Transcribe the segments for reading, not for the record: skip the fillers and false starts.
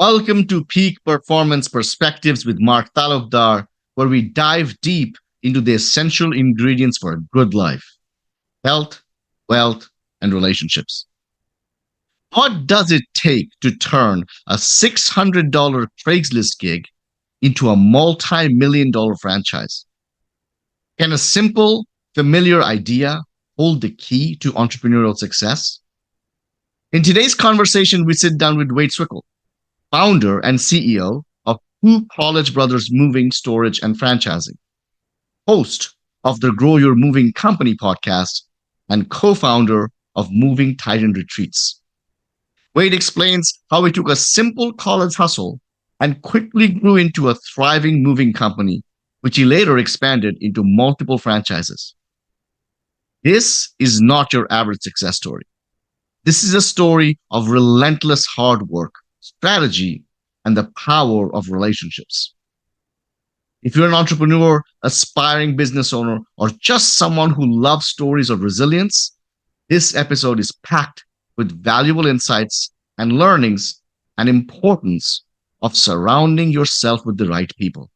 Welcome to Peak Performance Perspectives with Mark Talukdar, where we dive deep into the essential ingredients for a good life: health, wealth, and relationships. What does it take to turn a $600 Craigslist gig into a multi-million-dollar franchise? Can a simple, familiar idea hold the key to entrepreneurial success? In today's conversation, we sit down with Wade Swickle, founder and CEO of Two College Brothers Moving, Storage, and Franchising, host of the Grow Your Moving Company podcast, and co-founder of Moving Titan Retreats. Wade explains how he took a simple college hustle and quickly grew into a thriving moving company, which he later expanded into multiple franchises. This is not your average success story. This is a story of relentless hard work, strategy, and the power of relationships. If you're an entrepreneur, aspiring business owner, or just someone who loves stories of resilience, this episode is packed with valuable insights and learnings and importance of surrounding yourself with the right people.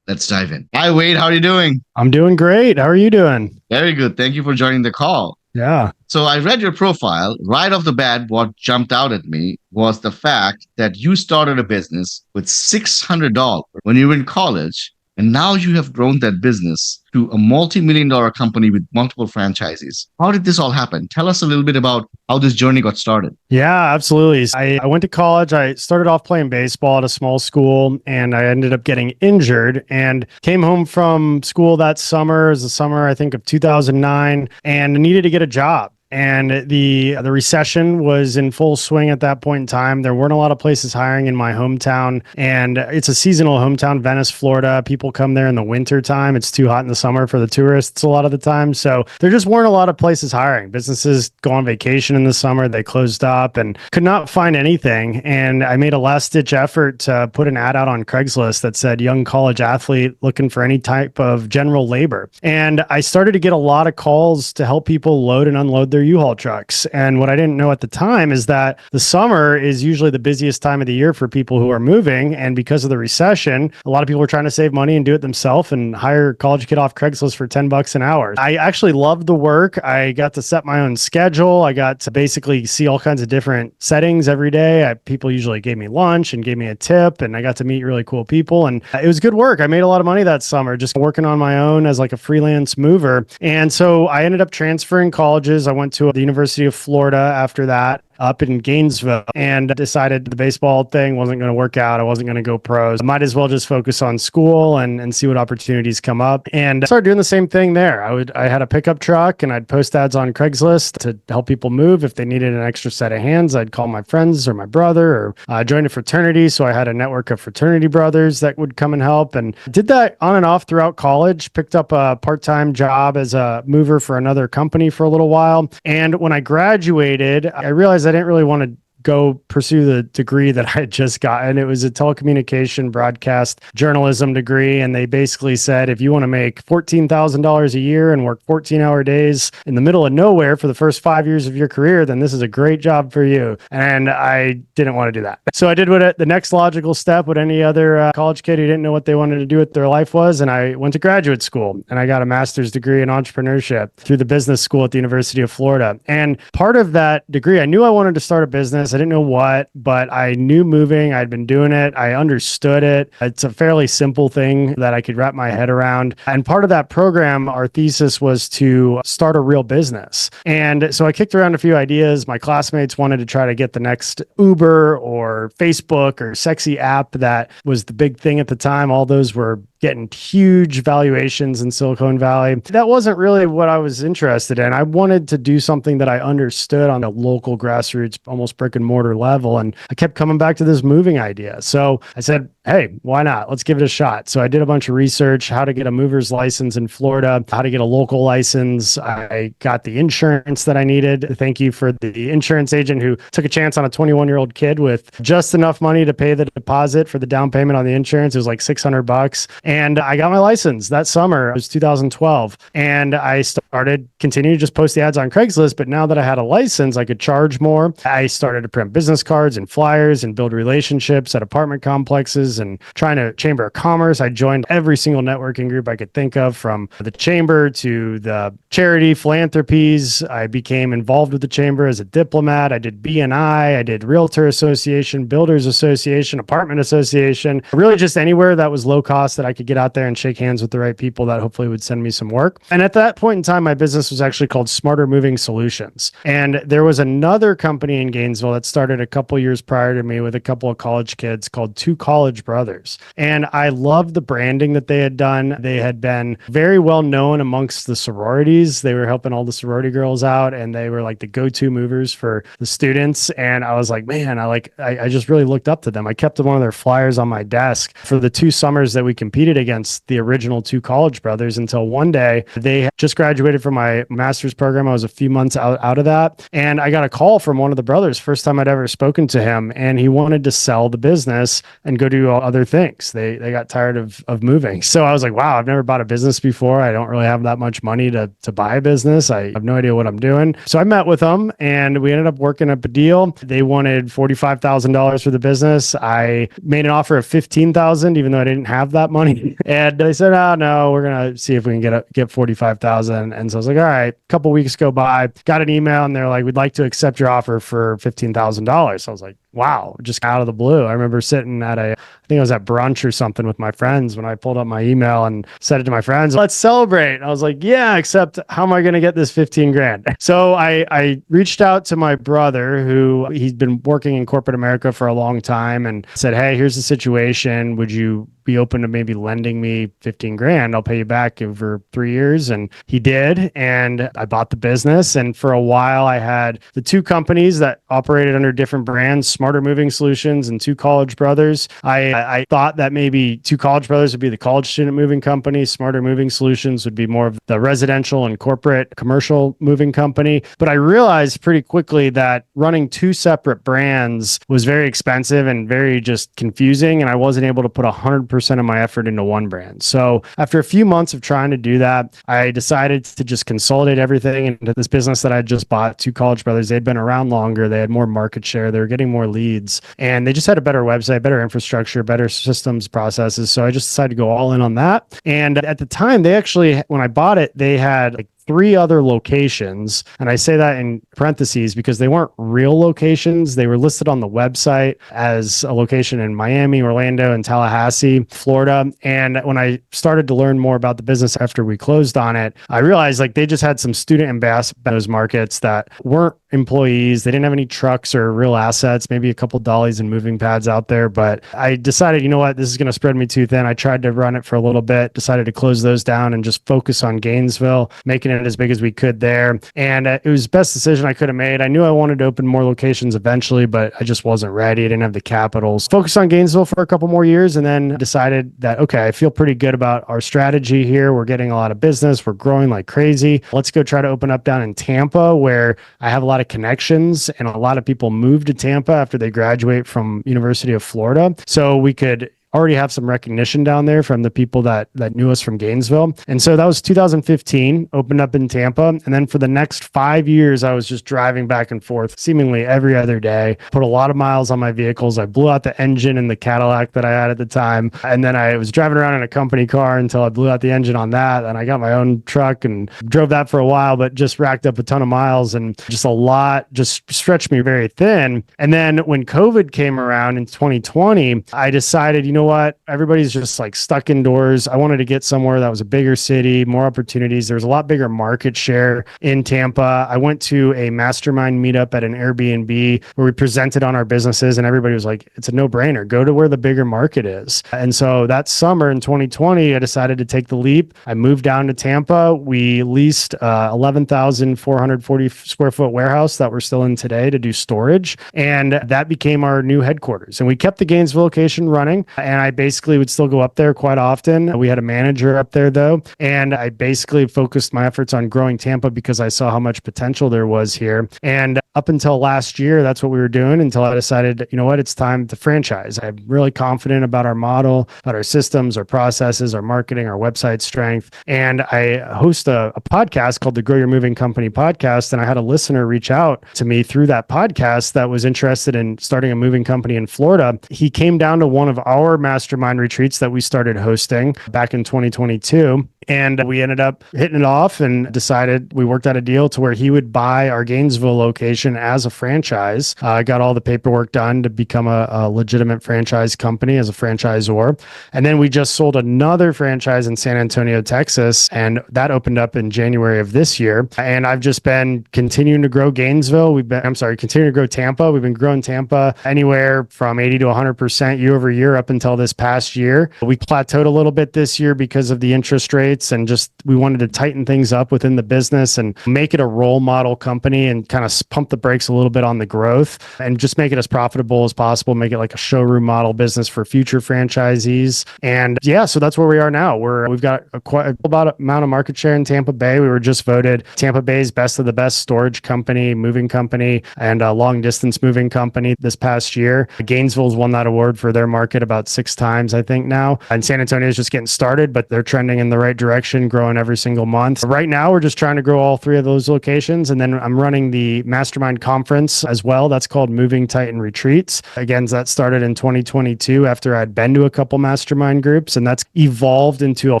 Let's dive in. Hi, Wade. How are you doing? I'm doing great. How are you doing? Very good. Thank you for joining the call. Yeah. So I read your profile. Right off the bat, what jumped out at me was the fact that you started a business with $600 when you were in college, and now you have grown that business to a multi-million-dollar company with multiple franchises. How did this all happen? Tell us a little bit about how this journey got started. Yeah, absolutely. I went to college. I started off playing baseball at a small school, and I ended up getting injured and came home from school that summer. It was the summer, I think, of 2009, and needed to get a job. And the recession was in full swing at that point in time. There weren't a lot of places hiring in my hometown, and it's a seasonal hometown, Venice, Florida. People come there in the winter time. It's too hot in the summer for the tourists a lot of the time. So there just weren't a lot of places hiring. Businesses go on vacation in the summer. They closed up and could not find anything. And I made a last-ditch effort to put an ad out on Craigslist that said young college athlete looking for any type of general labor. And I started to get a lot of calls to help people load and unload their U-Haul trucks. And what I didn't know at the time is that the summer is usually the busiest time of the year for people who are moving. And because of the recession, a lot of people were trying to save money and do it themselves and hire a college kid off Craigslist for $10 an hour. I actually loved the work. I got to set my own schedule. I got to basically see all kinds of different settings every day. People usually gave me lunch and gave me a tip, and I got to meet really cool people. And it was good work. I made a lot of money that summer just working on my own as like a freelance mover. And so I ended up transferring colleges. I went to the University of Florida after that, up in Gainesville, and decided the baseball thing wasn't going to work out. I wasn't going to go pros. I might as well just focus on school and see what opportunities come up. And I started doing the same thing there. I had a pickup truck, and I'd post ads on Craigslist to help people move. If they needed an extra set of hands, I'd call my friends or my brother, or I joined a fraternity. So I had a network of fraternity brothers that would come and help, and did that on and off throughout college. Picked up a part-time job as a mover for another company for a little while. And when I graduated, I realized I didn't really want to go pursue the degree that I had just gotten. It was a telecommunication broadcast journalism degree. And they basically said, if you want to make $14,000 a year and work 14-hour days in the middle of nowhere for the first 5 years of your career, then this is a great job for you. And I didn't want to do that. So I did the next logical step, what any other college kid who didn't know what they wanted to do with their life was. And I went to graduate school, and I got a master's degree in entrepreneurship through the business school at the University of Florida. And part of that degree, I knew I wanted to start a business. I didn't know what, but I knew moving. I'd been doing it. I understood it. It's a fairly simple thing that I could wrap my head around. And part of that program, our thesis was to start a real business. And so I kicked around a few ideas. My classmates wanted to try to get the next Uber or Facebook or sexy app that was the big thing at the time. All those were getting huge valuations in Silicon Valley. That wasn't really what I was interested in. I wanted to do something that I understood on a local grassroots, almost brick and mortar level. And I kept coming back to this moving idea. So I said, hey, why not? Let's give it a shot. So I did a bunch of research, how to get a mover's license in Florida, how to get a local license. I got the insurance that I needed. Thank you for the insurance agent who took a chance on a 21-year-old kid with just enough money to pay the deposit for the down payment on the insurance. It was like $600. And I got my license that summer. It was 2012. And I started continuing to just post the ads on Craigslist. But now that I had a license, I could charge more. I started to print business cards and flyers and build relationships at apartment complexes and trying to chamber of commerce. I joined every single networking group I could think of, from the chamber to the charity philanthropies. I became involved with the chamber as a diplomat. I did BNI. I did Realtor Association, Builders Association, Apartment Association, really just anywhere that was low cost that I could get out there and shake hands with the right people that hopefully would send me some work. And at that point in time, my business was actually called Smarter Moving Solutions. And there was another company in Gainesville that started a couple years prior to me with a couple of college kids called Two College Brothers. And I loved the branding that they had done. They had been very well known amongst the sororities. They were helping all the sorority girls out, and they were like the go-to movers for the students. And I was like, man, I just really looked up to them. I kept one of their flyers on my desk for the 2 summers that we competed against the original Two College Brothers, until one day they just graduated from my master's program. I was a few months out of that, and I got a call from one of the brothers, first time I'd ever spoken to him, and he wanted to sell the business and go do other things. They got tired of moving. So I was like, wow, I've never bought a business before. I don't really have that much money to buy a business. I have no idea what I'm doing. So I met with them, and we ended up working up a deal. They wanted $45,000 for the business. I made an offer of $15,000, even though I didn't have that money. And they said, oh no, we're going to see if we can get 45,000. And so I was like, all right, a couple weeks go by, got an email, and they're like, we'd like to accept your offer for $15,000. So I was like, wow, just out of the blue. I remember sitting at I think I was at brunch or something with my friends when I pulled up my email and said it to my friends, let's celebrate. I was like, yeah, except how am I going to get this 15 grand? So I reached out to my brother, who he's been working in corporate America for a long time, and said, hey, here's the situation. Would you be open to maybe lending me 15 grand? I'll pay you back over 3 years. And he did. And I bought the business. And for a while, I had the 2 companies that operated under different brands, Smarter Moving Solutions and Two College Brothers. I thought that maybe Two College Brothers would be the college student moving company. Smarter Moving Solutions would be more of the residential and corporate commercial moving company. But I realized pretty quickly that running 2 separate brands was very expensive and very just confusing. And I wasn't able to put 100% of my effort into one brand. So after a few months of trying to do that, I decided to just consolidate everything into this business that I just bought, Two College Brothers. They'd been around longer. They had more market share. They were getting more leads, and they just had a better website, better infrastructure, better systems, processes. So I just decided to go all in on that. And at the time, they actually, when I bought it, they had like 3 other locations. And I say that in parentheses because they weren't real locations. They were listed on the website as a location in Miami, Orlando, and Tallahassee, Florida. And when I started to learn more about the business after we closed on it, I realized like they just had some student ambassadors in those markets that weren't employees. They didn't have any trucks or real assets, maybe a couple dollies and moving pads out there. But I decided, you know what, this is going to spread me too thin. I tried to run it for a little bit, decided to close those down and just focus on Gainesville, making it as big as we could there. And it was the best decision I could have made. I knew I wanted to open more locations eventually, but I just wasn't ready. I didn't have the capitals. Focused on Gainesville for a couple more years, and then decided that, okay, I feel pretty good about our strategy here. We're getting a lot of business. We're growing like crazy. Let's go try to open up down in Tampa, where I have a lot of connections, and a lot of people move to Tampa after they graduate from University of Florida. So we could already have some recognition down there from the people that knew us from Gainesville. And so that was 2015, opened up in Tampa. And then for the next 5 years, I was just driving back and forth seemingly every other day, put a lot of miles on my vehicles. I blew out the engine in the Cadillac that I had at the time. And then I was driving around in a company car until I blew out the engine on that. And I got my own truck and drove that for a while, but just racked up a ton of miles, and just a lot just stretched me very thin. And then when COVID came around in 2020, I decided, you know what? Everybody's just like stuck indoors. I wanted to get somewhere that was a bigger city, more opportunities. There was a lot bigger market share in Tampa. I went to a mastermind meetup at an Airbnb where we presented on our businesses, and everybody was like, it's a no-brainer. Go to where the bigger market is. And so that summer in 2020, I decided to take the leap. I moved down to Tampa. We leased 11,440 square foot warehouse that we're still in today to do storage. And that became our new headquarters. And we kept the Gainesville location running. And I basically would still go up there quite often. We had a manager up there though. And I basically focused my efforts on growing Tampa because I saw how much potential there was here. And up until last year, that's what we were doing until I decided, you know what, it's time to franchise. I'm really confident about our model, about our systems, our processes, our marketing, our website strength. And I host a podcast called the Grow Your Moving Company podcast. And I had a listener reach out to me through that podcast that was interested in starting a moving company in Florida. He came down to one of our mastermind retreats that we started hosting back in 2022. And we ended up hitting it off and decided we worked out a deal to where he would buy our Gainesville location as a franchise. I got all the paperwork done to become a legitimate franchise company as a franchisor. And then we just sold another franchise in San Antonio, Texas, and that opened up in January of this year. And I've just been continuing to grow Gainesville. Continuing to grow Tampa. We've been growing Tampa anywhere from 80 to 100% year over year up until this past year. We plateaued a little bit this year because of the interest rates and just we wanted to tighten things up within the business and make it a role model company and kind of pump the brakes a little bit on the growth and just make it as profitable as possible, make it like a showroom model business for future franchisees. And yeah, so that's where we are now. We've got quite about amount of market share in Tampa Bay. We were just voted Tampa Bay's best of the best storage company, moving company, and a long distance moving company this past year. Gainesville's won that award for their market about 6 times, I think now. And San Antonio is just getting started, but they're trending in the right direction, growing every single month. Right now, we're just trying to grow all 3 of those locations. And then I'm running the mastermind conference as well. That's called Moving Titan Retreats. Again, that started in 2022 after I'd been to a couple mastermind groups, and that's evolved into a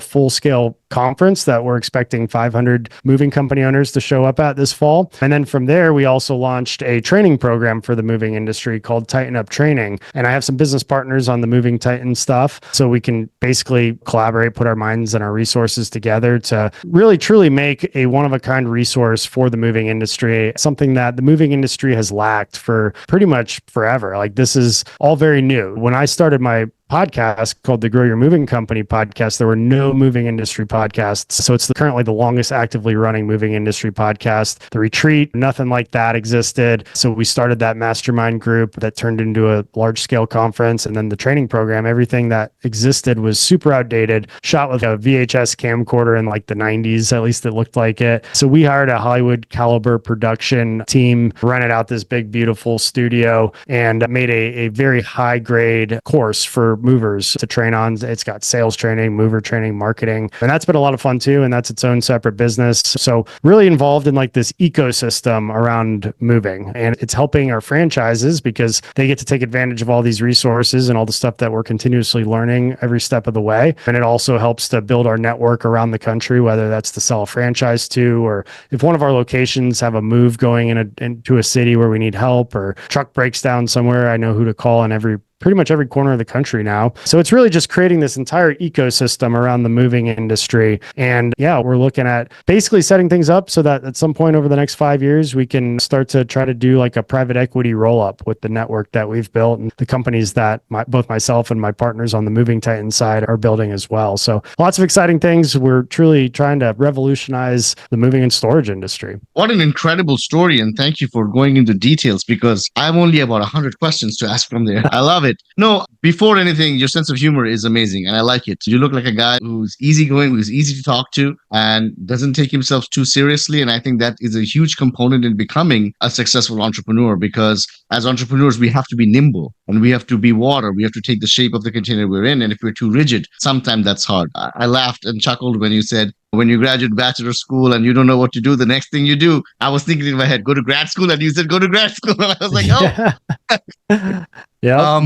full-scale conference that we're expecting 500 moving company owners to show up at this fall. And then from there, we also launched a training program for the moving industry called Tighten Up Training. And I have some business partners on the Moving Titan stuff. So we can basically collaborate, put our minds and our resources together to really truly make a one-of-a-kind resource for the moving industry, something that the moving industry has lacked for pretty much forever. Like this is all very new. When I started my podcast called the Grow Your Moving Company podcast, there were no moving industry podcasts. So it's currently the longest actively running moving industry podcast. The retreat, nothing like that existed. So we started that mastermind group that turned into a large scale conference. And then the training program, everything that existed was super outdated, shot with a VHS camcorder in like the 90s, at least it looked like it. So we hired a Hollywood caliber production team, rented out this big, beautiful studio and made a very high grade course for movers to train on. It's got sales training, mover training, marketing, and that's been a lot of fun too. And that's its own separate business. So really involved in like this ecosystem around moving, and it's helping our franchises because they get to take advantage of all these resources and all the stuff that we're continuously learning every step of the way. And it also helps to build our network around the country, whether that's to sell a franchise to, or if one of our locations have a move going into a city where we need help or truck breaks down somewhere, I know who to call in pretty much every corner of the country now. So it's really just creating this entire ecosystem around the moving industry. And yeah, we're looking at basically setting things up so that at some point over the next 5 years, we can start to try to do like a private equity roll up with the network that we've built and the companies that both myself and my partners on the Moving Titan side are building as well. So lots of exciting things. We're truly trying to revolutionize the moving and storage industry. What an incredible story. And thank you for going into details because I have only about 100 questions to ask from there. I love it. No, before anything, your sense of humor is amazing and I like it. You look like a guy who's easygoing, who's easy to talk to and doesn't take himself too seriously. And I think that is a huge component in becoming a successful entrepreneur because as entrepreneurs, we have to be nimble and we have to be water. We have to take the shape of the container we're in. And if we're too rigid, sometimes that's hard. I laughed and chuckled when you said, when you graduate bachelor school and you don't know what to do, the next thing you do, I was thinking in my head, go to grad school. And you said, go to grad school. And I was like, oh, yeah.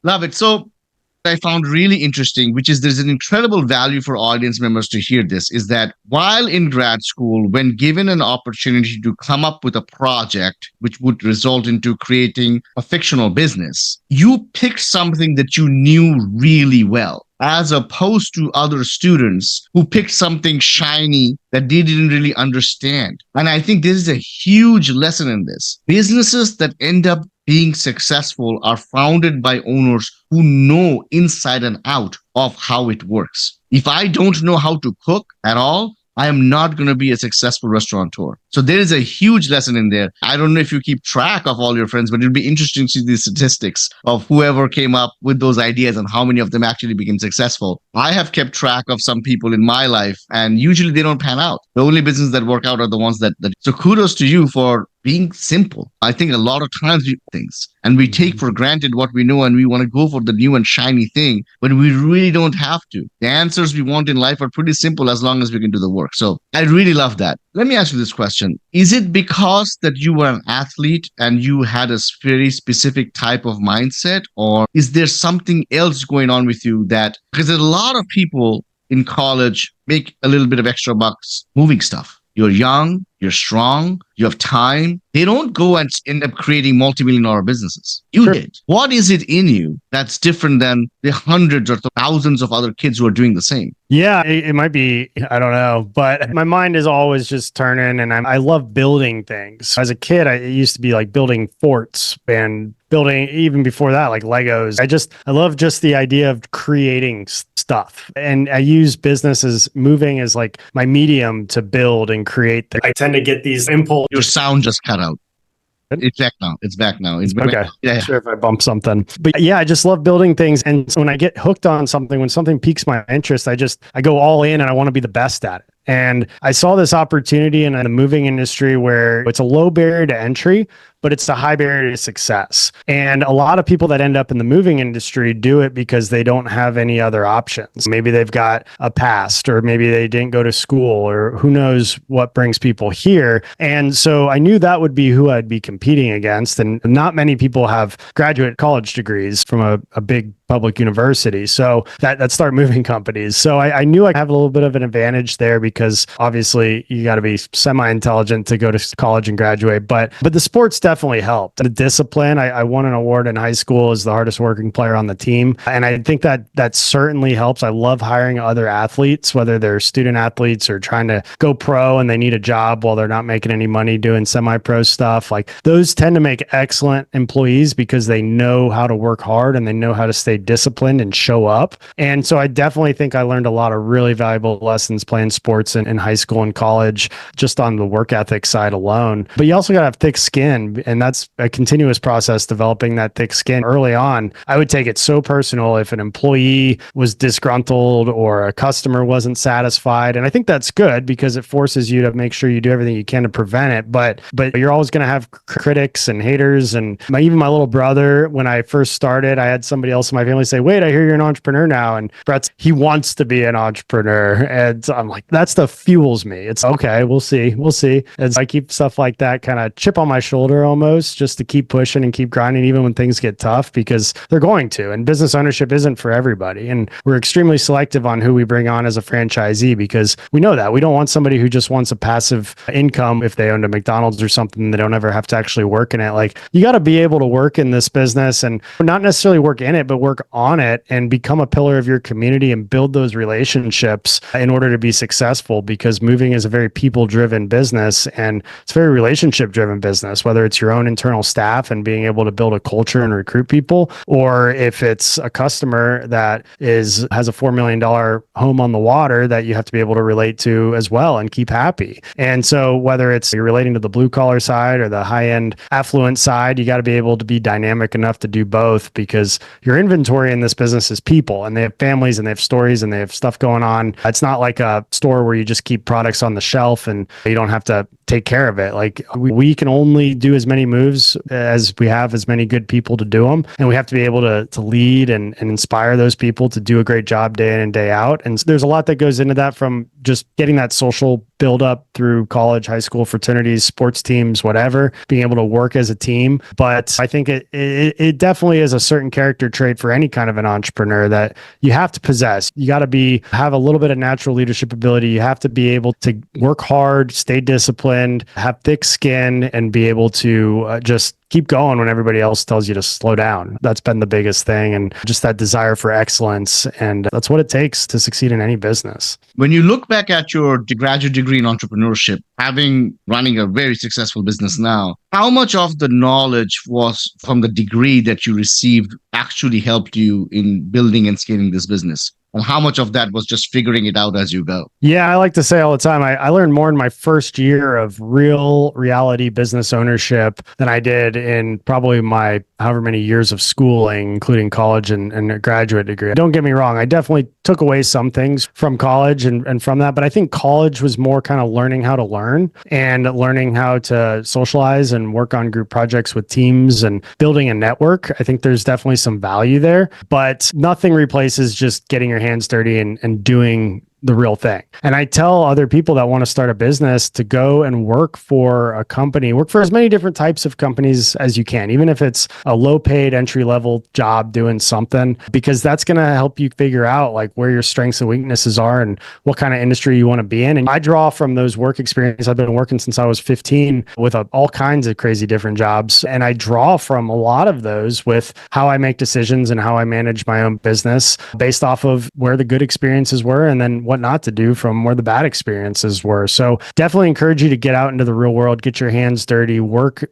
Love it. So I found really interesting, which is there's an incredible value for audience members to hear this, is that while in grad school, when given an opportunity to come up with a project which would result into creating a fictional business, you picked something that you knew really well, as opposed to other students who picked something shiny that they didn't really understand. And I think this is a huge lesson in this. Businesses that end up being successful are founded by owners who know inside and out of how it works. If I don't know how to cook at all, I am not going to be a successful restaurateur. So there is a huge lesson in there. I don't know if you keep track of all your friends, but it'd be interesting to see the statistics of whoever came up with those ideas and how many of them actually became successful. I have kept track of some people in my life, and usually they don't pan out. The only business that work out are the ones that. So kudos to you for being simple. I think a lot of times we do things and we take for granted what we know and we want to go for the new and shiny thing, but we really don't have to. The answers we want in life are pretty simple as long as we can do the work. So I really love that. Let me ask you this question. Is it because that you were an athlete and you had a very specific type of mindset, or is there something else going on with you that, because a lot of people in college make a little bit of extra bucks moving stuff. You're young, you're strong, you have time. They don't go and end up creating multi-million-dollar businesses. You did. What is it in you that's different than the hundreds or thousands of other kids who are doing the same? Yeah, it might be, I don't know, but my mind is always just turning, and I love building things. As a kid, it used to be like building forts and building, even before that, like Legos. I love just the idea of creating stuff. And I use business as moving as like my medium to build and create. I tend to get these impulse. Your sound just cut out. It's back now. It's back now. It's back. Okay. Yeah. Sure if I bump something. But yeah, I just love building things. And so when I get hooked on something, when something piques my interest, I go all in and I want to be the best at it. And I saw this opportunity in the moving industry where it's a low barrier to entry, but it's a high barrier to success. And a lot of people that end up in the moving industry do it because they don't have any other options. Maybe they've got a past, or maybe they didn't go to school, or who knows what brings people here. And so I knew that would be who I'd be competing against. And not many people have graduate college degrees from a big public university. So that start moving companies. So I knew I have a little bit of an advantage there, because obviously you got to be semi-intelligent to go to college and graduate. But the sports definitely helped. The discipline, I won an award in high school as the hardest working player on the team. And I think that certainly helps. I love hiring other athletes, whether they're student athletes or trying to go pro and they need a job while they're not making any money doing semi-pro stuff. Like, those tend to make excellent employees because they know how to work hard and they know how to stay disciplined and show up. And so I definitely think I learned a lot of really valuable lessons playing sports in high school and college, just on the work ethic side alone. But you also got to have thick skin, and that's a continuous process, developing that thick skin. Early on, I would take it so personal if an employee was disgruntled or a customer wasn't satisfied. And I think that's good because it forces you to make sure you do everything you can to prevent it. But you're always going to have critics and haters. And even my little brother, when I first started, I had somebody else in my family say, "Wait, I hear you're an entrepreneur now." And he wants to be an entrepreneur. And I'm like, that stuff fuels me. It's okay. We'll see. And so I keep stuff like that kind of chip on my shoulder almost, just to keep pushing and keep grinding, even when things get tough, because they're going to. And business ownership isn't for everybody. And we're extremely selective on who we bring on as a franchisee, because we know that we don't want somebody who just wants a passive income. If they owned a McDonald's or something, they don't ever have to actually work in it. Like, you got to be able to work in this business, and not necessarily work in it, but work on it and become a pillar of your community and build those relationships in order to be successful, because moving is a very people-driven business, and it's a very relationship-driven business, whether it's your own internal staff and being able to build a culture and recruit people, or if it's a customer that has a $4 million home on the water that you have to be able to relate to as well and keep happy. And so whether it's you're relating to the blue-collar side or the high-end affluent side, you got to be able to be dynamic enough to do both, because your inventory in this business is people, and they have families and they have stories and they have stuff going on. It's not like a store where you just keep products on the shelf and you don't have to take care of it. Like, we can only do as many moves as we have as many good people to do them. And we have to be able to lead and inspire those people to do a great job day in and day out. And so there's a lot that goes into that, from just getting that social build up through college, high school, fraternities, sports teams, whatever, being able to work as a team. But I think it definitely is a certain character trait for any kind of an entrepreneur that you have to possess. You got to have a little bit of natural leadership ability. You have to be able to work hard, stay disciplined, have thick skin, and be able to just keep going when everybody else tells you to slow down. That's been the biggest thing, and just that desire for excellence. And that's what it takes to succeed in any business. When you look back at your graduate degree in entrepreneurship, running a very successful business now, how much of the knowledge was from the degree that you received actually helped you in building and scaling this business? and how much of that was just figuring it out as you go? Yeah, I like to say all the time, I learned more in my first year of real reality business ownership than I did in probably my however many years of schooling, including college and a graduate degree. Don't get me wrong, I definitely took away some things from college and from that, but I think college was more kind of learning how to learn and learning how to socialize and work on group projects with teams and building a network. I think there's definitely some value there, but nothing replaces just getting your hands dirty and doing the real thing. And I tell other people that want to start a business to go and work for a company, work for as many different types of companies as you can, even if it's a low paid entry level job doing something, because that's going to help you figure out like where your strengths and weaknesses are and what kind of industry you want to be in. And I draw from those work experiences. I've been working since I was 15 with all kinds of crazy different jobs. And I draw from a lot of those with how I make decisions and how I manage my own business based off of where the good experiences were and then what not to do from where the bad experiences were. So definitely encourage you to get out into the real world, get your hands dirty, work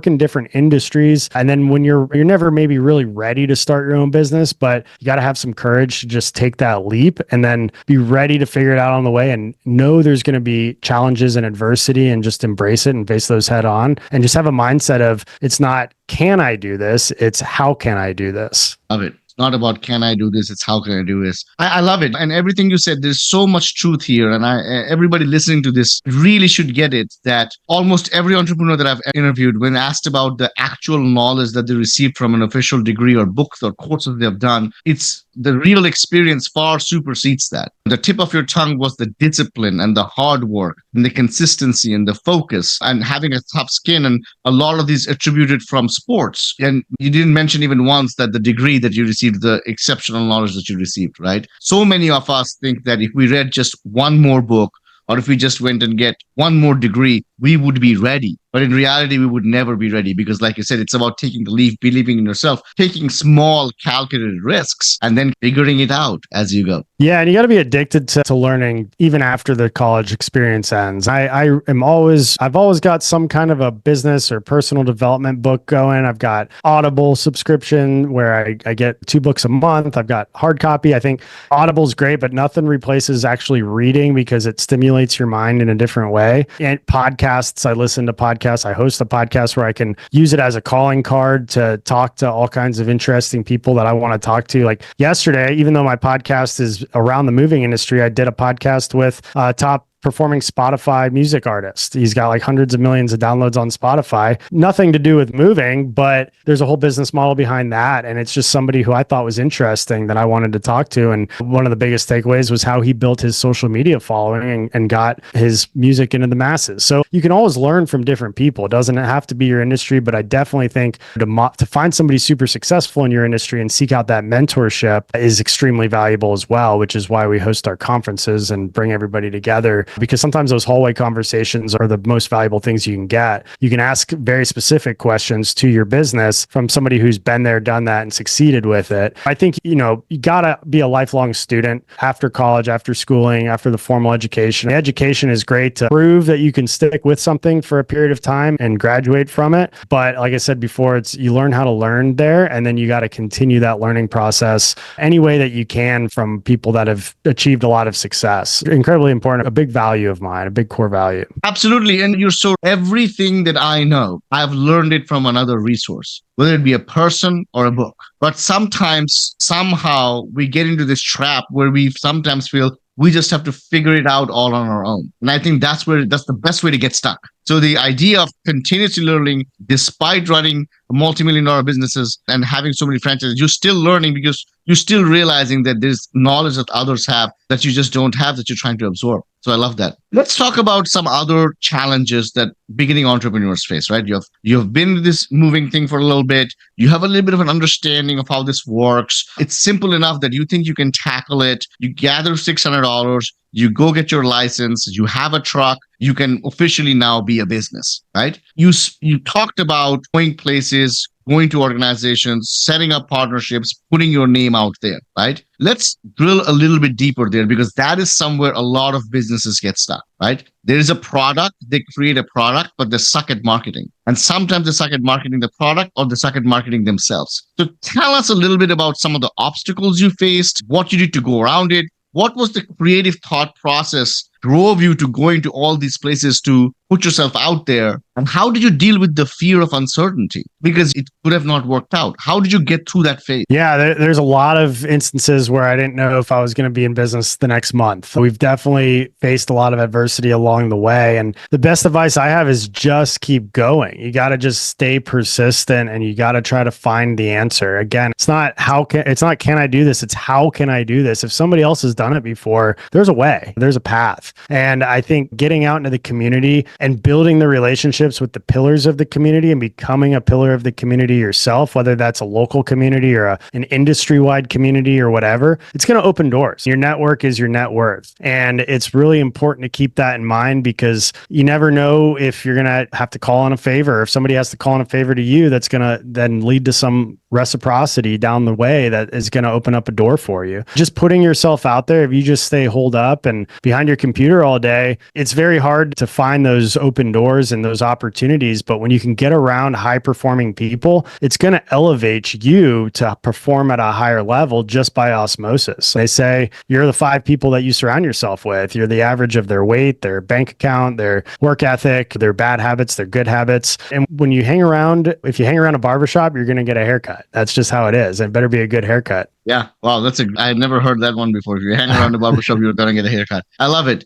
in different industries. And then when you're never maybe really ready to start your own business, but you got to have some courage to just take that leap and then be ready to figure it out on the way and know there's going to be challenges and adversity and just embrace it and face those head on and just have a mindset of it's not, can I do this? It's how can I do this? Love it. Not about can I do this, it's how can I do this. I love it. And everything you said, there's so much truth here. And everybody listening to this really should get it that almost every entrepreneur that I've interviewed, when asked about the actual knowledge that they received from an official degree or books or courses they've done, it's the real experience far supersedes that. The tip of your tongue was the discipline and the hard work and the consistency and the focus and having a tough skin. And a lot of these attributed from sports. And you didn't mention even once that the degree that you received, the exceptional knowledge that you received, right? So many of us think that if we read just one more book or if we just went and get one more degree, we would be ready. But in reality, we would never be ready because, like you said, it's about taking the leap, believing in yourself, taking small calculated risks, and then figuring it out as you go. Yeah, and you got to be addicted to learning even after the college experience ends. I've always got some kind of a business or personal development book going. I've got Audible subscription where I get 2 books a month. I've got hard copy. I think Audible's great, but nothing replaces actually reading because it stimulates your mind in a different way. And podcasts, I listen to podcasts. I host a podcast where I can use it as a calling card to talk to all kinds of interesting people that I want to talk to. Like yesterday, even though my podcast is around the moving industry, I did a podcast with top performing Spotify music artist. He's got like hundreds of millions of downloads on Spotify. Nothing to do with moving, but there's a whole business model behind that. And it's just somebody who I thought was interesting that I wanted to talk to. And one of the biggest takeaways was how he built his social media following and got his music into the masses. So you can always learn from different people. It doesn't have to be your industry, but I definitely think to find somebody super successful in your industry and seek out that mentorship is extremely valuable as well, which is why we host our conferences and bring everybody together. Because sometimes those hallway conversations are the most valuable things you can get. You can ask very specific questions to your business from somebody who's been there, done that, and succeeded with it. I think, you gotta be a lifelong student after college, after schooling, after the formal education. The education is great to prove that you can stick with something for a period of time and graduate from it. But like I said before, you learn how to learn there, and then you got to continue that learning process any way that you can from people that have achieved a lot of success. Incredibly important, a big value of mine, a big core value. Absolutely. And everything that I know, I've learned it from another resource, whether it be a person or a book. But sometimes, somehow, we get into this trap where we sometimes feel we just have to figure it out all on our own. And I think that's the best way to get stuck. So the idea of continuously learning, despite running multi-million-dollar businesses and having so many franchises, you're still learning because you're still realizing that there's knowledge that others have that you just don't have that you're trying to absorb. So I love that. Let's talk about some other challenges that beginning entrepreneurs face, right? You've been in this moving thing for a little bit. You have a little bit of an understanding of how this works. It's simple enough that you think you can tackle it. You gather $600. You go get your license, you have a truck, you can officially now be a business, right? You talked about going places places, going to organizations, setting up partnerships, putting your name out there, right? Let's drill a little bit deeper there because that is somewhere a lot of businesses get stuck, right? There is a product, they create a product, but they suck at marketing. And sometimes they suck at marketing the product or they suck at marketing themselves. So tell us a little bit about some of the obstacles you faced, what you did to go around it. What was the creative thought process drove you to going to all these places to put yourself out there? And how did you deal with the fear of uncertainty? Because it could have not worked out. How did you get through that phase? Yeah, there's a lot of instances where I didn't know if I was going to be in business the next month. We've definitely faced a lot of adversity along the way. And the best advice I have is just keep going. You got to just stay persistent and you got to try to find the answer. Again, it's not can I do this? It's how can I do this? If somebody else has done it before, there's a way, there's a path. And I think getting out into the community and building the relationships with the pillars of the community and becoming a pillar of the community yourself, whether that's a local community or an industry-wide community or whatever, it's going to open doors. Your network is your net worth. And it's really important to keep that in mind because you never know if you're going to have to call on a favor. If somebody has to call on a favor to you, that's going to then lead to some reciprocity down the way that is going to open up a door for you. Just putting yourself out there, if you just stay holed up and behind your computer all day, it's very hard to find those open doors and those opportunities. But when you can get around high performing people, it's going to elevate you to perform at a higher level just by osmosis. They say you're the 5 people that you surround yourself with. You're the average of their weight, their bank account, their work ethic, their bad habits, their good habits. And when you hang around, if you hang around a barbershop, you're going to get a haircut. That's just how it is. It better be a good haircut. Yeah. Wow. I had never heard that one before. If you hang around the barbershop, you're going to get a haircut. I love it.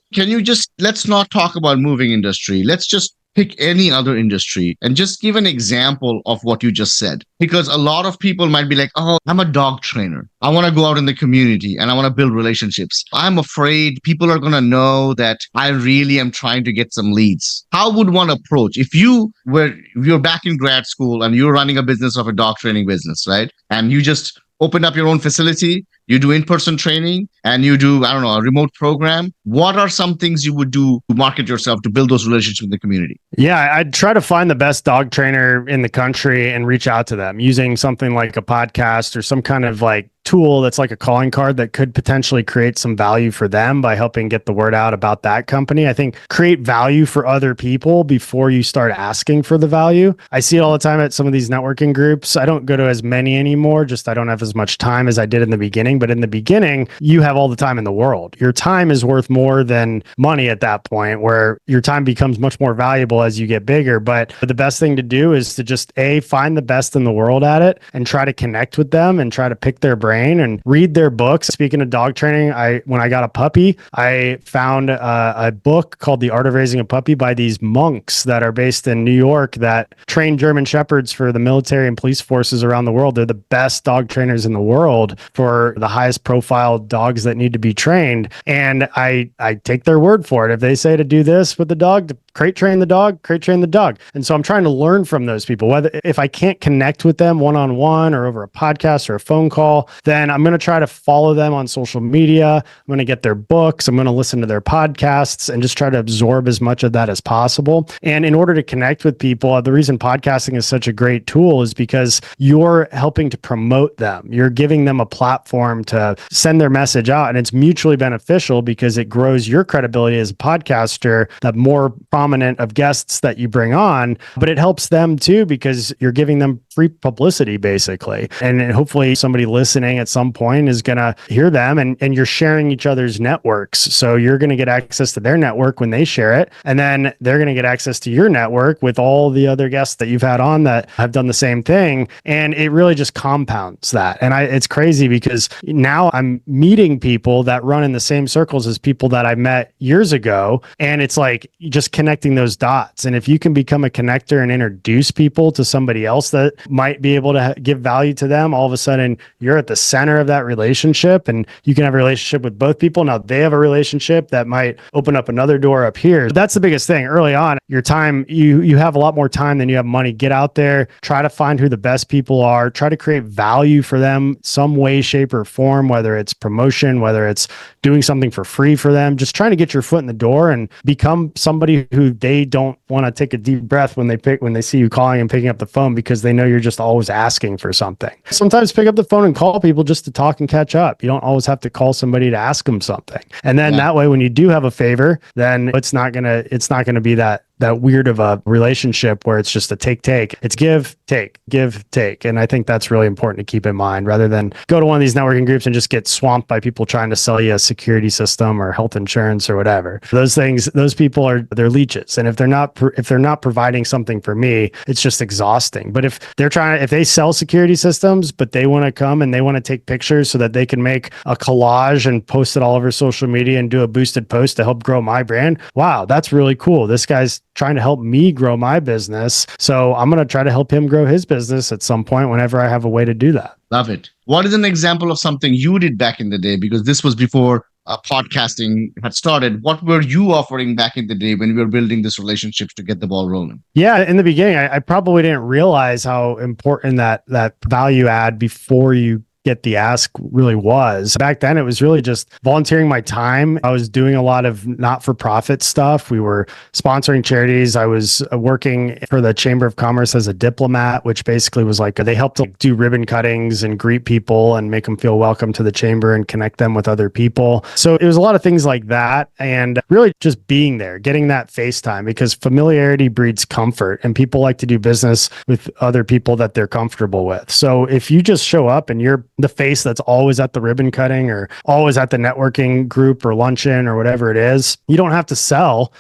Let's not talk about moving industry. Let's just pick any other industry and just give an example of what you just said. Because a lot of people might be like, oh, I'm a dog trainer. I want to go out in the community and I want to build relationships. I'm afraid people are going to know that I really am trying to get some leads. How would one approach if you're back in grad school and you're running a business of a dog training business, right? And you just opened up your own facility, you do in-person training, and you do, I don't know, a remote program. What are some things you would do to market yourself, to build those relationships with the community? Yeah, I'd try to find the best dog trainer in the country and reach out to them using something like a podcast or some kind of like tool that's like a calling card that could potentially create some value for them by helping get the word out about that company. I think create value for other people before you start asking for the value. I see it all the time at some of these networking groups. I don't go to as many anymore, just I don't have as much time as I did in the beginning. But in the beginning, you have all the time in the world. Your time is worth more than money at that point, where your time becomes much more valuable as you get bigger. But the best thing to do is to just find the best in the world at it and try to connect with them and try to pick their brain and read their books. Speaking of dog training, when I got a puppy, I found a book called The Art of Raising a Puppy by these monks that are based in New York that train German Shepherds for the military and police forces around the world. They're the best dog trainers in the world for the highest profile dogs that need to be trained. And I take their word for it. If they say to do this with the dog, to crate train the dog, crate train the dog. And so I'm trying to learn from those people. Whether if I can't connect with them one-on-one or over a podcast or a phone call, then I'm going to try to follow them on social media. I'm going to get their books. I'm going to listen to their podcasts and just try to absorb as much of that as possible. And in order to connect with people, the reason podcasting is such a great tool is because you're helping to promote them. You're giving them a platform to send their message out. And it's mutually beneficial because it grows your credibility as a podcaster, that more prominent of guests that you bring on, but it helps them too because you're giving them free publicity basically. And hopefully somebody listening at some point is going to hear them and you're sharing each other's networks. So you're going to get access to their network when they share it. And then they're going to get access to your network with all the other guests that you've had on that have done the same thing. And it really just compounds that. And it's crazy because now I'm meeting people that run in the same circles as people that I met years ago. And it's like just connecting those dots. And if you can become a connector and introduce people to somebody else that might be able to give value to them, all of a sudden you're at the center of that relationship, and you can have a relationship with both people. Now they have a relationship that might open up another door up here. That's the biggest thing early on. Your time, you have a lot more time than you have money. Get out there, try to find who the best people are, try to create value for them some way, shape, or form, whether it's promotion, whether it's doing something for free for them, just trying to get your foot in the door and become somebody who they don't want to take a deep breath when they see you calling and picking up the phone, because they know you're just always asking for something. Sometimes pick up the phone and call people just to talk and catch up. You don't always have to call somebody to ask them something. And then that way, when you do have a favor, then it's not gonna be that weird of a relationship where it's just a take. It's give, take. And I think that's really important to keep in mind, rather than go to one of these networking groups and just get swamped by people trying to sell you a security system or health insurance or whatever. Those people they're leeches. And if they're not providing something for me, it's just exhausting. But if they sell security systems, but they want to come and they want to take pictures so that they can make a collage and post it all over social media and do a boosted post to help grow my brand. Wow, that's really cool. This guy's trying to help me grow my business. So I'm going to try to help him grow his business at some point whenever I have a way to do that. Love it. What is an example of something you did back in the day? Because this was before podcasting had started. What were you offering back in the day when we were building this relationship to get the ball rolling? Yeah, in the beginning, I probably didn't realize how important that value add before you get the ask really was. Back then, it was really just volunteering my time. I was doing a lot of not-for-profit stuff. We were sponsoring charities. I was working for the Chamber of Commerce as a diplomat, which basically was like they helped do ribbon cuttings and greet people and make them feel welcome to the chamber and connect them with other people. So it was a lot of things like that, and really just being there, getting that face time, because familiarity breeds comfort, and people like to do business with other people that they're comfortable with. So if you just show up and you're the face that's always at the ribbon cutting or always at the networking group or luncheon or whatever it is, you don't have to sell.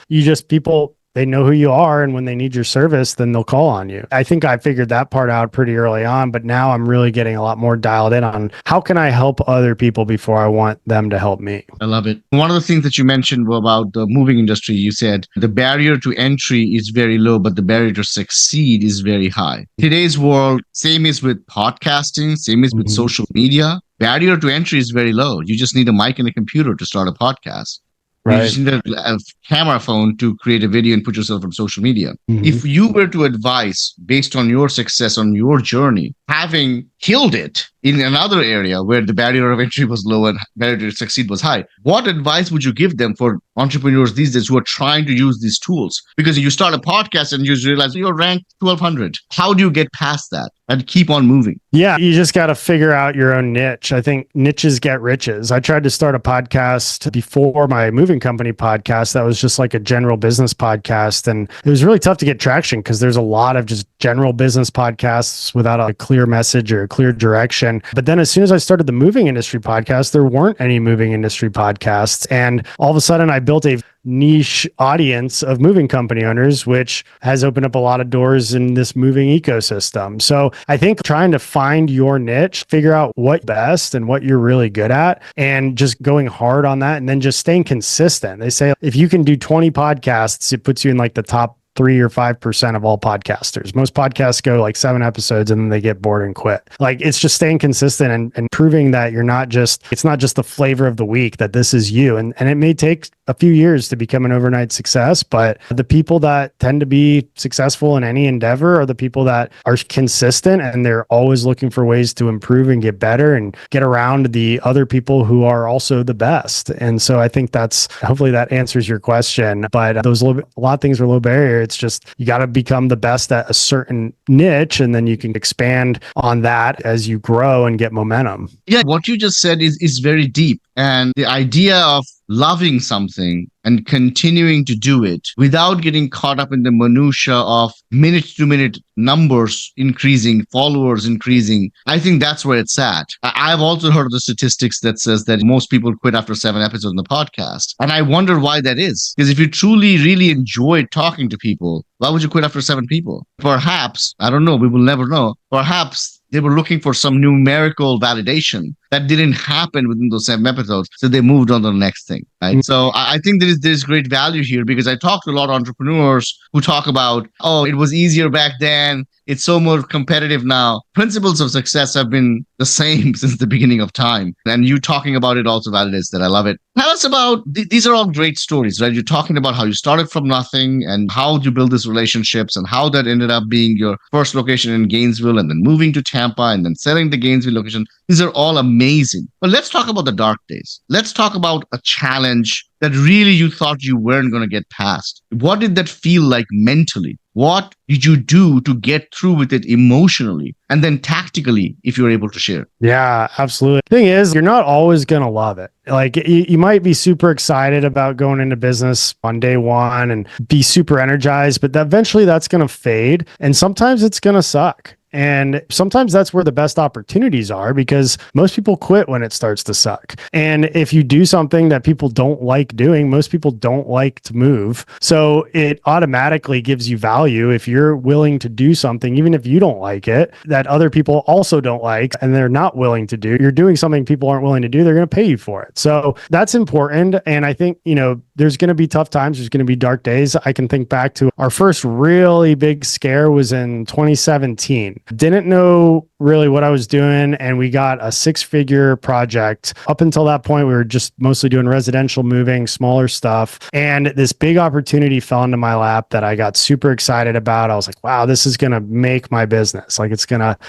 People, they know who you are, and when they need your service, then they'll call on you. I think I figured that part out pretty early on, but now I'm really getting a lot more dialed in on how can I help other people before I want them to help me. I love it. One of the things that you mentioned about the moving industry, you said the barrier to entry is very low, but the barrier to succeed is very high. Today's world, same is with podcasting, same is with social media. Barrier to entry is very low. You just need a mic and a computer to start a podcast. Right. You just need a camera phone to create a video and put yourself on social media. If you were to advise based on your success on your journey, having killed it in another area where the barrier of entry was low and barrier to succeed was high, what advice would you give them for entrepreneurs these days who are trying to use these tools? Because you start a podcast and you realize you're ranked 1200. How do you get past that and keep on moving? Yeah, you just got to figure out your own niche. I think niches get riches. I tried to start a podcast before my moving company podcast that was just like a general business podcast. And it was really tough to get traction because there's a lot of just general business podcasts without a clear message or a clear direction. But then as soon as I started the moving industry podcast, there weren't any moving industry podcasts. And all of a sudden I built a niche audience of moving company owners, which has opened up a lot of doors in this moving ecosystem. So I think trying to find your niche, figure out what best and what you're really good at, and just going hard on that, and then just staying consistent. They say if you can do 20 podcasts, it puts you in like the top 3 or 5% of all podcasters. Most podcasts go like 7 episodes and then they get bored and quit. Like it's just staying consistent and proving that it's not just the flavor of the week, that this is you. And it may take a few years to become an overnight success, but the people that tend to be successful in any endeavor are the people that are consistent and they're always looking for ways to improve and get better and get around the other people who are also the best. And so I think hopefully that answers your question, but a lot of things are low barrier. It's just, you got to become the best at a certain niche, and then you can expand on that as you grow and get momentum. Yeah, what you just said is very deep. And the idea of loving something and continuing to do it without getting caught up in the minutia of minute-to-minute numbers increasing, followers increasing, I think that's where it's at. I've also heard of the statistics that says that most people quit after 7 episodes on the podcast. And I wonder why that is. Because if you truly, really enjoy talking to people, why would you quit after 7 people? Perhaps, I don't know, we will never know, perhaps they were looking for some numerical validation that didn't happen within those 7 episodes. So they moved on to the next thing. Right. So I think there's great value here because I talk to a lot of entrepreneurs who talk about, oh, it was easier back then. It's so more competitive now. Principles of success have been the same since the beginning of time. And you talking about it also validates that. I love it. Tell us about these are all great stories, right? You're talking about how you started from nothing and how you build these relationships and how that ended up being your first location in Gainesville and then moving to Tampa and then selling the Gainesville location. These are all amazing. But let's talk about the dark days. Let's talk about a challenge that really you thought you weren't going to get past. What did that feel like mentally? What did you do to get through with it emotionally and then tactically, if you're able to share? Yeah, absolutely. Thing is, you're not always going to love it. Like you might be super excited about going into business on day one and be super energized, but eventually that's going to fade. And sometimes it's going to suck. And sometimes that's where the best opportunities are because most people quit when it starts to suck. And if you do something that people don't like doing, most people don't like to move. So it automatically gives you value if you're willing to do something, even if you don't like it, that other people also don't like and they're not willing to do. You're doing something people aren't willing to do, they're going to pay you for it. So that's important. And I think, there's going to be tough times. There's going to be dark days. I can think back to our first really big scare was in 2017. Didn't know really what I was doing. And we got a 6-figure project. Up until that point, we were just mostly doing residential moving, smaller stuff. And this big opportunity fell into my lap that I got super excited about. I was like, wow, this is going to make my business. Like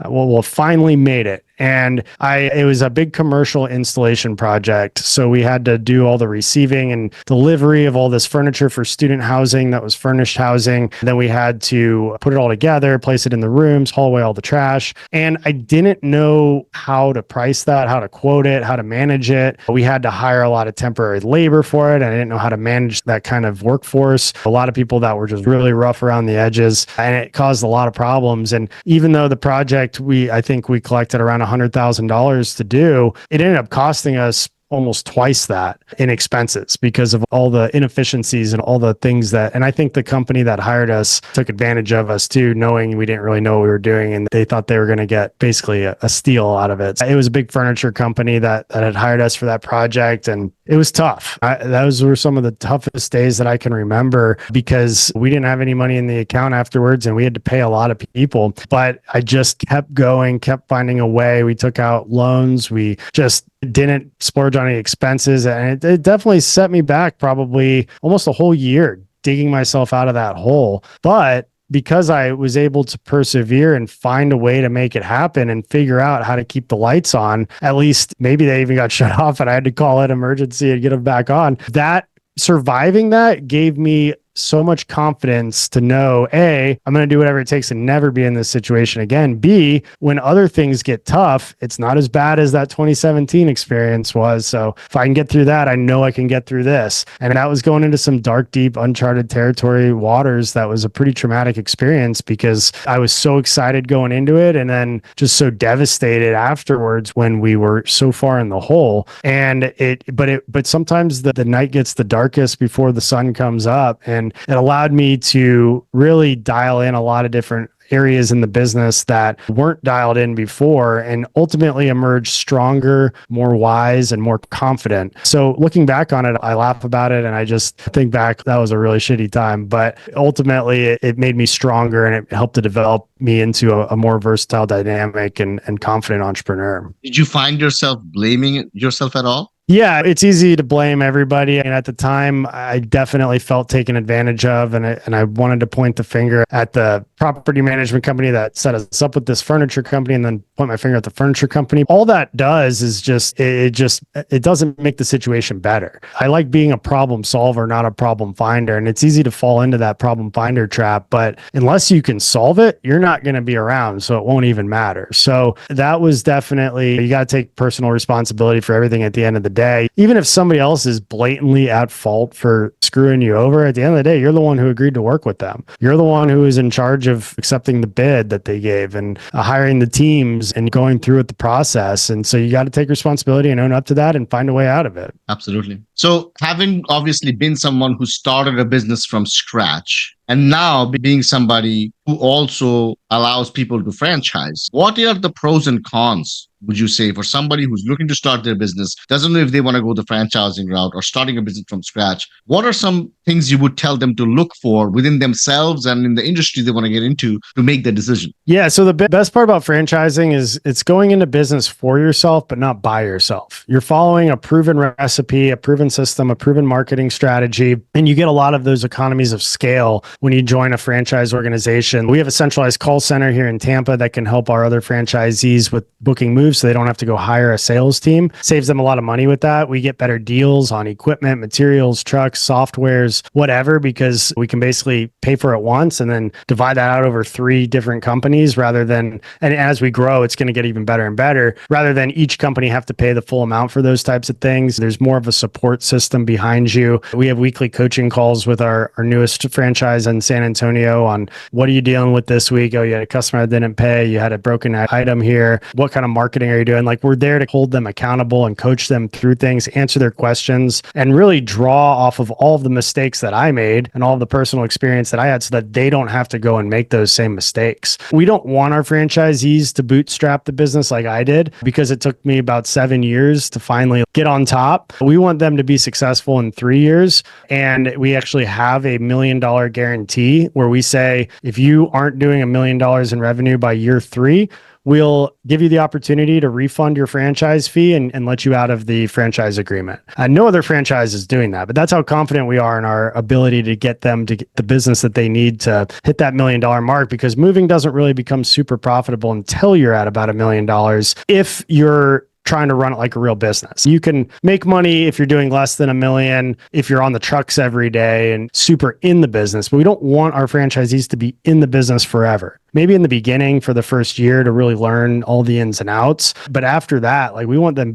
we'll finally made it. And it was a big commercial installation project. So we had to do all the receiving and delivery of all this furniture for student housing that was furnished housing. Then we had to put it all together, place it in the rooms, haul away all the trash. And I didn't know how to price that, how to quote it, how to manage it. We had to hire a lot of temporary labor for it. And I didn't know how to manage that kind of workforce. A lot of people that were just really rough around the edges, and it caused a lot of problems. And even though the project, I think we collected around $100,000 to do, it ended up costing us almost twice that in expenses because of all the inefficiencies and all the things and I think the company that hired us took advantage of us too, knowing we didn't really know what we were doing. And they thought they were going to get basically a steal out of it. It was a big furniture company that had hired us for that project. And it was tough. Those were some of the toughest days that I can remember because we didn't have any money in the account afterwards and we had to pay a lot of people, but I just kept going, kept finding a way. We took out loans. We just didn't splurge on any expenses. And it definitely set me back probably almost a whole year digging myself out of that hole. But because I was able to persevere and find a way to make it happen and figure out how to keep the lights on, at least maybe they even got shut off and I had to call it emergency and get them back on. That surviving that gave me so much confidence to know, A, I'm going to do whatever it takes to never be in this situation again. B, when other things get tough, it's not as bad as that 2017 experience was. So if I can get through that, I know I can get through this. And that was going into some dark, deep, uncharted territory waters. That was a pretty traumatic experience because I was so excited going into it and then just so devastated afterwards when we were so far in the hole. And but sometimes the night gets the darkest before the sun comes up. And it allowed me to really dial in a lot of different areas in the business that weren't dialed in before and ultimately emerge stronger, more wise, and more confident. So looking back on it, I laugh about it and I just think back, that was a really shitty time. But ultimately, it made me stronger and it helped to develop me into a more versatile, dynamic, and confident entrepreneur. Did you find yourself blaming yourself at all? Yeah, it's easy to blame everybody. And at the time, I definitely felt taken advantage of. And I wanted to point the finger at the property management company that set us up with this furniture company and then point my finger at the furniture company. All that does is it doesn't make the situation better. I like being a problem solver, not a problem finder. And it's easy to fall into that problem finder trap. But unless you can solve it, you're not going to be around. So it won't even matter. So that was definitely, you got to take personal responsibility for everything at the end of the day. Even if somebody else is blatantly at fault for screwing you over, at the end of the day, you're the one who agreed to work with them. You're the one who is in charge of accepting the bid that they gave and hiring the teams and going through with the process. And so you got to take responsibility and own up to that and find a way out of it. Absolutely. So having obviously been someone who started a business from scratch and now being somebody who also allows people to franchise. What are the pros and cons, would you say, for somebody who's looking to start their business, doesn't know if they want to go the franchising route or starting a business from scratch? What are some things you would tell them to look for within themselves and in the industry they want to get into to make the decision? Yeah. So the best part about franchising is it's going into business for yourself, but not by yourself. You're following a proven recipe, a proven system, a proven marketing strategy, and you get a lot of those economies of scale when you join a franchise organization. We have a centralized call center here in Tampa that can help our other franchisees with booking moves so they don't have to go hire a sales team. Saves them a lot of money with that. We get better deals on equipment, materials, trucks, softwares, whatever, because we can basically pay for it once and then divide that out over 3 different companies rather than, and as we grow, it's going to get even better and better, rather than each company have to pay the full amount for those types of things. There's more of a support system behind you. We have weekly coaching calls with our newest franchise in San Antonio on what are you dealing with this week? Oh, you had a customer that didn't pay. You had a broken item here. What kind of marketing are you doing? Like, we're there to hold them accountable and coach them through things, answer their questions, and really draw off of all of the mistakes that I made and all of the personal experience that I had so that they don't have to go and make those same mistakes. We don't want our franchisees to bootstrap the business like I did, because it took me about 7 years to finally get on top. We want them to be successful in 3 years. And we actually have a $1 million guarantee where we say, if you aren't doing $1 million in revenue by year 3, we'll give you the opportunity to refund your franchise fee and let you out of the franchise agreement. No other franchise is doing that, but that's how confident we are in our ability to get them to get the business that they need to hit that $1 million mark, because moving doesn't really become super profitable until you're at about $1 million if you're trying to run it like a real business. You can make money if you're doing less than $1 million, if you're on the trucks every day and super in the business, but we don't want our franchisees to be in the business forever. Maybe in the beginning for the first year to really learn all the ins and outs. But after that, like, we want them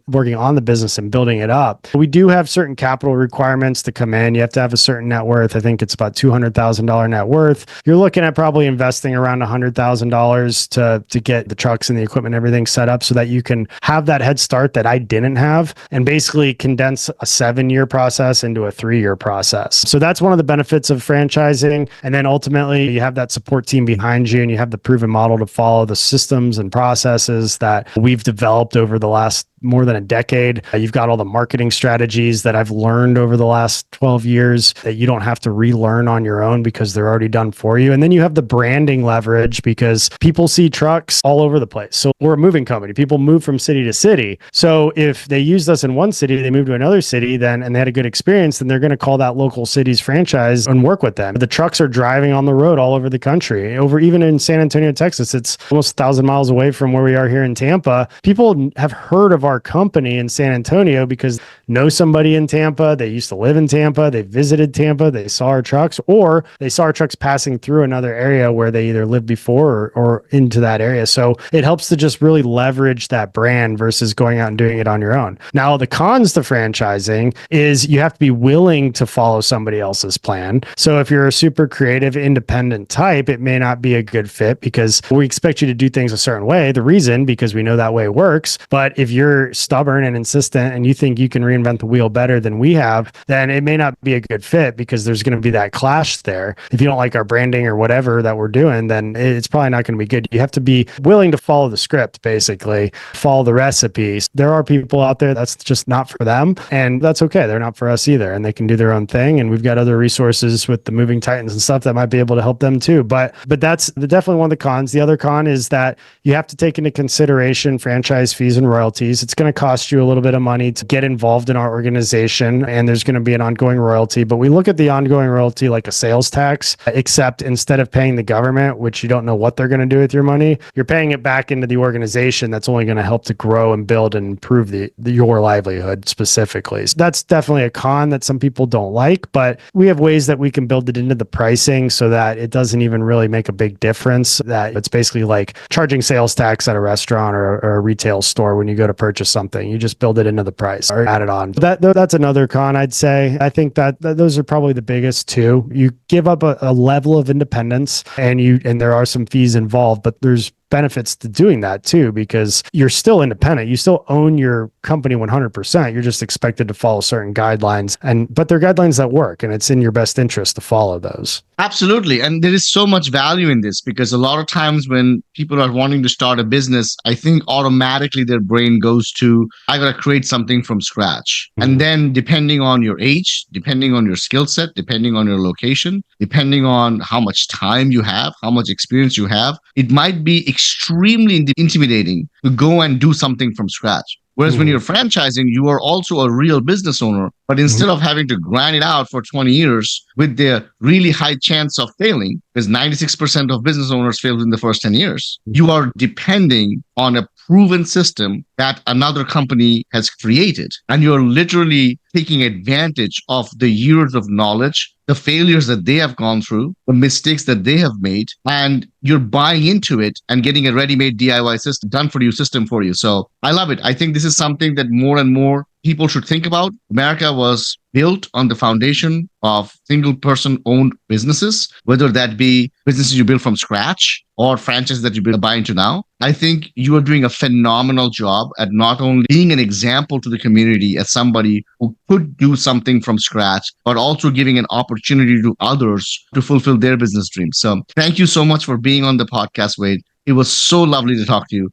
working on the business and building it up. We do have certain capital requirements to come in. You have to have a certain net worth. I think it's about $200,000 net worth. You're looking at probably investing around $100,000 to get the trucks and the equipment, everything set up so that you can have that head start that I didn't have, and basically condense a 7-year process into a 3-year process. So that's one of the benefits of franchising. And then ultimately you have that support team behind you, and you have the proven model to follow, the systems and processes that we've developed over the last more than a decade. You've got all the marketing strategies that I've learned over the last 12 years that you don't have to relearn on your own because they're already done for you. And then you have the branding leverage because people see trucks all over the place. So we're a moving company. People move from city to city. So if they used us in one city, they move to another city and they had a good experience, then they're going to call that local city's franchise and work with them. The trucks are driving on the road all over the country. Even in San Antonio, Texas, it's almost 1,000 miles away from where we are here in Tampa. People have heard of our company in San Antonio because know somebody in Tampa. They used to live in Tampa. They visited Tampa. They saw our trucks, or they saw our trucks passing through another area where they either lived before or into that area. So it helps to just really leverage that brand versus going out and doing it on your own. Now, the cons to franchising is you have to be willing to follow somebody else's plan. So if you're a super creative, independent type, it may not be a good fit because we expect you to do things a certain way. The reason, because we know that way works. But if you're stubborn and insistent and you think you can reinvent the wheel better than we have, then it may not be a good fit because there's going to be that clash there. If you don't like our branding or whatever that we're doing, then it's probably not going to be good. You have to be willing to follow the script, basically, follow the recipes. There are people out there that's just not for them, and that's okay. They're not for us either, and they can do their own thing. And we've got other resources with the moving titans and stuff that might be able to help them too. But that's definitely one of the cons. The other con is that you have to take into consideration franchise fees and royalties. It's going to cost you a little bit of money to get involved in our organization, and there's going to be an ongoing royalty. But we look at the ongoing royalty like a sales tax, except instead of paying the government, which you don't know what they're going to do with your money, you're paying it back into the organization. That's only going to help to grow and build and improve your livelihood specifically. So that's definitely a con that some people don't like, but we have ways that we can build it into the pricing so that it doesn't even really make a big difference. That it's basically like charging sales tax at a restaurant or a retail store when you go to purchase something. You just build it into the price or add it on. That's another con, I'd say. I think that those are probably the biggest two. You give up a level of independence, and there are some fees involved, but there's benefits to doing that too, because you're still independent. You still own your company 100%. You're just expected to follow certain guidelines, but they're guidelines that work, and it's in your best interest to follow those. Absolutely. And there is so much value in this because a lot of times when people are wanting to start a business, I think automatically their brain goes to, I got to create something from scratch. Mhm. And then depending on your age, depending on your skill set, depending on your location, depending on how much time you have, how much experience you have, it might be extremely intimidating to go and do something from scratch. Whereas when Mhm. you're franchising, you are also a real business owner. But instead of having to grind it out for 20 years with the really high chance of failing, because 96% of business owners fail in the first 10 years, you are depending on a proven system that another company has created. And you're literally taking advantage of the years of knowledge, the failures that they have gone through, the mistakes that they have made, and you're buying into it and getting a ready-made DIY system, done for you system for you. So I love it. I think this is something that more and more people should think about. America was built on the foundation of single person owned businesses, whether that be businesses you build from scratch or franchises that you buy into now. I think you are doing a phenomenal job at not only being an example to the community as somebody who could do something from scratch, but also giving an opportunity to others to fulfill their business dreams. So thank you so much for being on the podcast, Wade. It was so lovely to talk to you.